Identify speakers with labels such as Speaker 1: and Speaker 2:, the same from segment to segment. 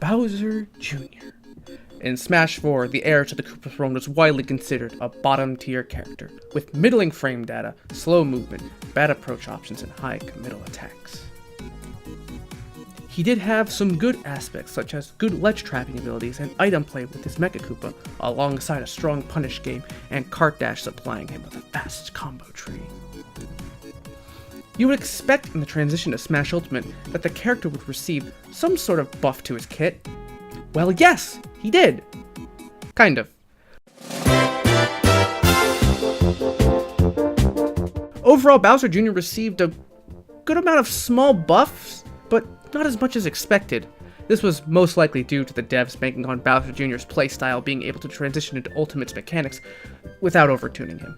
Speaker 1: Bowser Jr. In Smash 4, the heir to the Koopa throne was widely considered a bottom-tier character, with middling frame data, slow movement, bad approach options, and high committal attacks. He did have some good aspects, such as good ledge trapping abilities and item play with his Mechakoopa, alongside a strong punish game and cart dash supplying him with a fast combo tree. You would expect in the transition to Smash Ultimate that the character would receive some sort of buff to his kit. Well, yes, he did. Kind of. Overall, Bowser Jr. received a good amount of small buffs, but not as much as expected. This was most likely due to the devs banking on Bowser Jr.'s playstyle being able to transition into Ultimate's mechanics without overtuning him.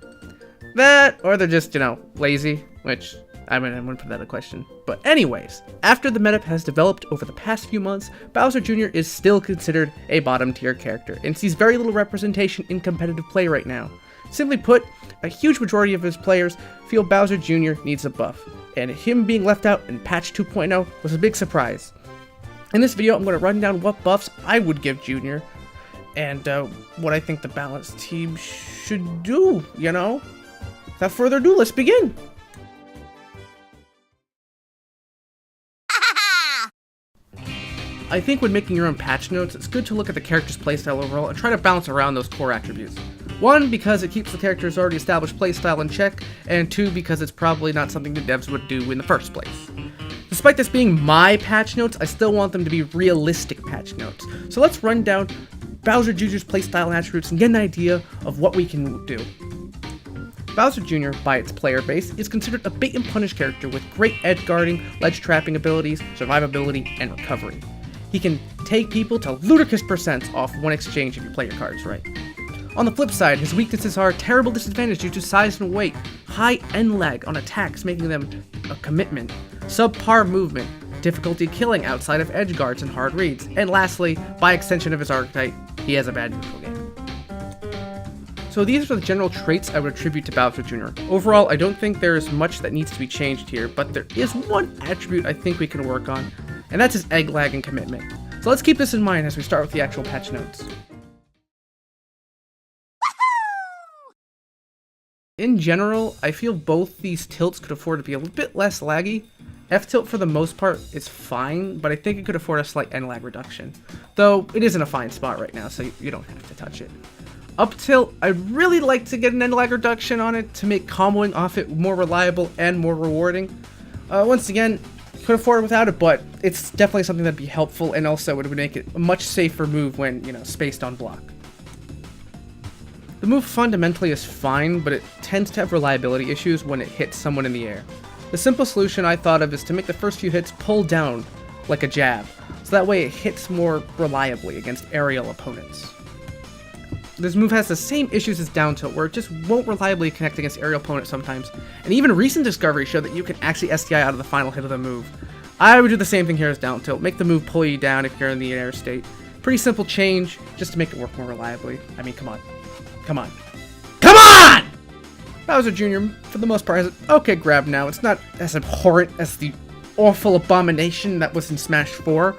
Speaker 1: That, or they're just, lazy, which, I wouldn't put that in question. But anyways, after the meta has developed over the past few months, Bowser Jr. is still considered a bottom tier character, and sees very little representation in competitive play right now. Simply put, a huge majority of his players feel Bowser Jr. needs a buff, and him being left out in patch 2.0 was a big surprise. In this video, I'm going to run down what buffs I would give Jr., and what I think the balanced team should do, Without further ado, let's begin! I think when making your own patch notes, it's good to look at the character's playstyle overall and try to balance around those core attributes. 1, because it keeps the character's already established playstyle in check, and 2, because it's probably not something the devs would do in the first place. Despite this being my patch notes, I still want them to be realistic patch notes. So let's run down Bowser Jr.'s playstyle and attributes and get an idea of what we can do. Bowser Jr., by its player base, is considered a bait and punish character with great edge guarding, ledge trapping abilities, survivability, and recovery. He can take people to ludicrous percents off one exchange if you play your cards right. On the flip side, his weaknesses are terrible disadvantage due to size and weight, high end lag on attacks making them a commitment, subpar movement, difficulty killing outside of edge guards and hard reads, and lastly, by extension of his archetype, he has a bad neutral game. So these are the general traits I would attribute to Bowser Jr. Overall, I don't think there is much that needs to be changed here, but there is one attribute I think we can work on, and that's his egg lag and commitment. So let's keep this in mind as we start with the actual patch notes. In general, I feel both these tilts could afford to be a little bit less laggy. F-tilt for the most part is fine, but I think it could afford a slight end lag reduction. Though, it is in a fine spot right now, so you don't have to touch it. Up tilt, I'd really like to get an end lag reduction on it to make comboing off it more reliable and more rewarding. Once again, could afford it without it, but it's definitely something that'd be helpful, and also it would make it a much safer move when, spaced on block. The move fundamentally is fine, but it tends to have reliability issues when it hits someone in the air. The simple solution I thought of is to make the first few hits pull down like a jab, so that way it hits more reliably against aerial opponents. This move has the same issues as down tilt, where it just won't reliably connect against aerial opponents sometimes, and even recent discoveries show that you can actually STI out of the final hit of the move. I would do the same thing here as down tilt, make the move pull you down if you're in the air state. Pretty simple change, just to make it work more reliably. I mean, come on. Come on. Come on! Bowser Jr., for the most part, has an okay grab now. It's not as abhorrent as the awful abomination that was in Smash 4,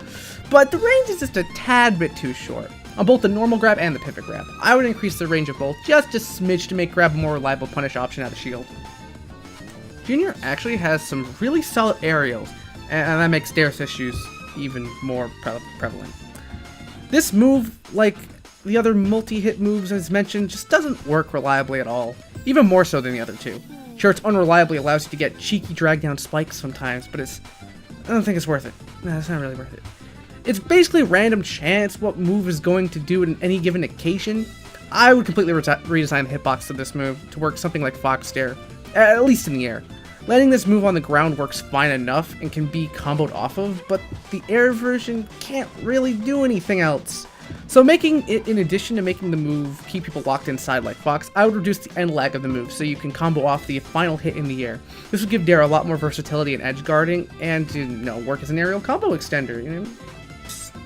Speaker 1: but the range is just a tad bit too short on both the normal grab and the pivot grab. I would increase the range of both just a smidge to make grab a more reliable punish option out of shield. Jr. actually has some really solid aerials, and that makes Darius issues even more prevalent. This move, like the other multi-hit moves as mentioned, just doesn't work reliably at all, even more so than the other two. Sure, it's unreliably allows you to get cheeky drag down spikes sometimes, but I don't think it's worth it. No, it's not really worth it. It's basically random chance what move is going to do in any given occasion. I would completely redesign the hitbox of this move to work something like Fox Stare, at least in the air. Landing this move on the ground works fine enough and can be comboed off of, but the air version can't really do anything else. So making it, in addition to making the move keep people locked inside like Fox, I would reduce the end lag of the move so you can combo off the final hit in the air. This would give Dare a lot more versatility in edge guarding and work as an aerial combo extender.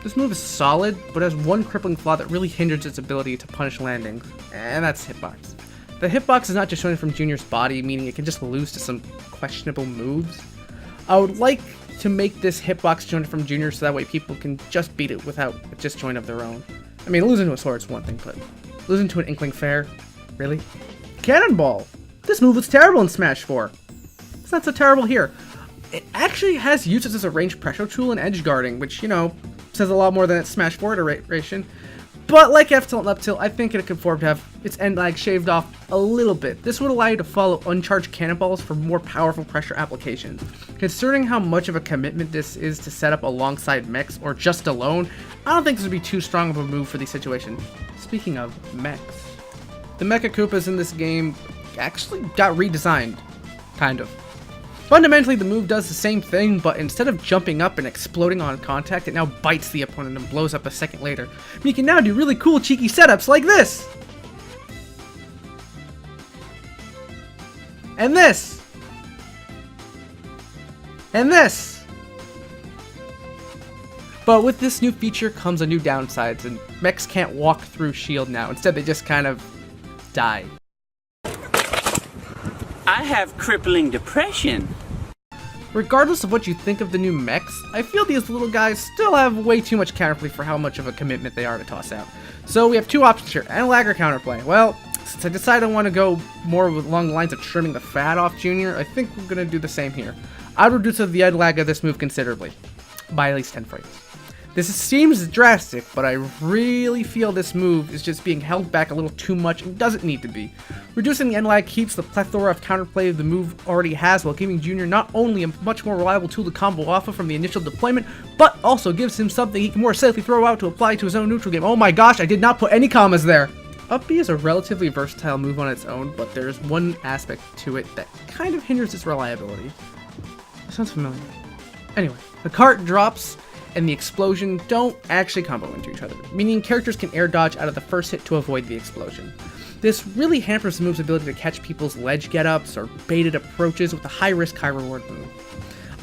Speaker 1: This move is solid, but has one crippling flaw that really hinders its ability to punish landings, and that's hitbox. The hitbox is not just shown from Junior's body, meaning it can just lose to some questionable moves. I would like to make this hitbox joint from Junior so that way people can just beat it without a disjoint of their own. I mean, losing to a sword's one thing, but losing to an Inkling Fair? Really? Cannonball! This move was terrible in Smash 4. It's not so terrible here. It actually has uses as a range pressure tool and edge guarding, which, you know, says a lot more than its Smash 4 iteration. But like F tilt and up tilt, I think it could afford to have its end lag shaved off a little bit. This would allow you to follow uncharged cannonballs for more powerful pressure applications. Considering how much of a commitment this is to set up alongside mechs or just alone, I don't think this would be too strong of a move for these situations. Speaking of mechs, the MECHAKOOPAS in this game actually got redesigned, kind of. Fundamentally, the move does the same thing, but instead of jumping up and exploding on contact, it now bites the opponent and blows up a second later. And you can now do really cool, cheeky setups like this! And this! And this! But with this new feature comes a new downsides, and mechs can't walk through shield now. Instead, they just kind of die.
Speaker 2: I have crippling depression.
Speaker 1: Regardless of what you think of the new mechs, I feel these little guys still have way too much counterplay for how much of a commitment they are to toss out. So we have two options here, analog or counterplay. Well, since I decided I want to go more along the lines of trimming the fat off Junior, I think we're going to do the same here. I'd reduce the edge lag of this move considerably, by at least 10 frames. This seems drastic, but I really feel this move is just being held back a little too much and doesn't need to be. Reducing the end lag keeps the plethora of counterplay the move already has while giving Junior not only a much more reliable tool to combo off of from the initial deployment, but also gives him something he can more safely throw out to apply to his own neutral game. Oh my gosh, I did not put any commas there! Up B is a relatively versatile move on its own, but there's one aspect to it that kind of hinders its reliability. Sounds familiar. Anyway, the cart drops and the explosion don't actually combo into each other, meaning characters can air dodge out of the first hit to avoid the explosion. This really hampers the move's ability to catch people's ledge get-ups or baited approaches with a high-risk, high-reward move.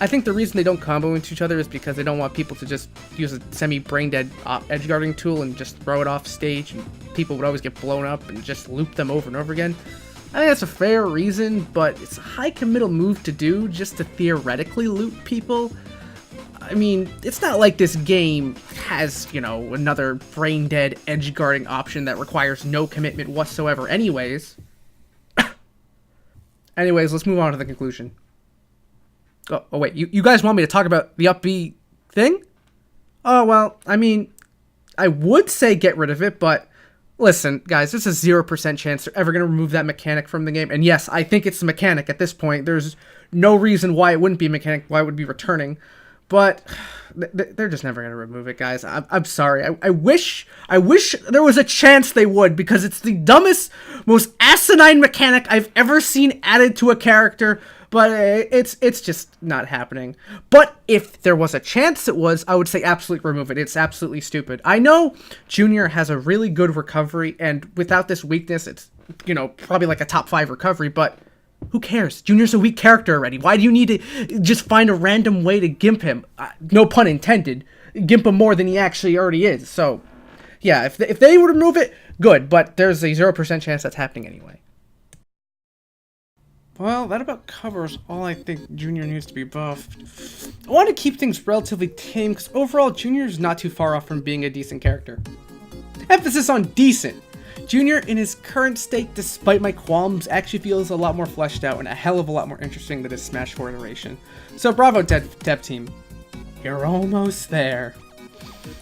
Speaker 1: I think the reason they don't combo into each other is because they don't want people to just use a semi-brain-dead edge guarding tool and just throw it off stage, and people would always get blown up and just loop them over and over again. I think that's a fair reason, but it's a high committal move to do just to theoretically loop people. I mean, it's not like this game has, you know, another brain-dead edge guarding option that requires no commitment whatsoever anyways. Anyways, let's move on to the conclusion. Oh wait, you guys want me to talk about the up B thing? Oh, well, I mean, I would say get rid of it, but listen, guys, there's a 0% chance they're ever going to remove that mechanic from the game. And yes, I think it's a mechanic at this point. There's no reason why it wouldn't be a mechanic, why it would be returning. But they're just never going to remove it, guys. I'm sorry. I wish there was a chance they would, because it's the dumbest, most asinine mechanic I've ever seen added to a character. But it's just not happening. But if there was a chance it was, I would say absolutely remove it. It's absolutely stupid. I know Junior has a really good recovery, and without this weakness, it's, you know, probably like a top 5 recovery, but who cares? Junior's a weak character already. Why do you need to just find a random way to gimp him? No pun intended. Gimp him more than he actually already is. So, yeah, if they would remove it, good. But there's a 0% chance that's happening anyway. Well, that about covers all I think Junior needs to be buffed. I want to keep things relatively tame, because overall, Junior's not too far off from being a decent character. Emphasis on decent. Junior, in his current state, despite my qualms, actually feels a lot more fleshed out and a hell of a lot more interesting than his Smash 4 iteration. So bravo, dev team. You're almost there.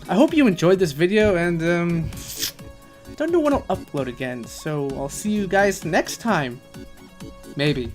Speaker 1: I hope you enjoyed this video, and I don't know when I'll upload again, so I'll see you guys next time. Maybe.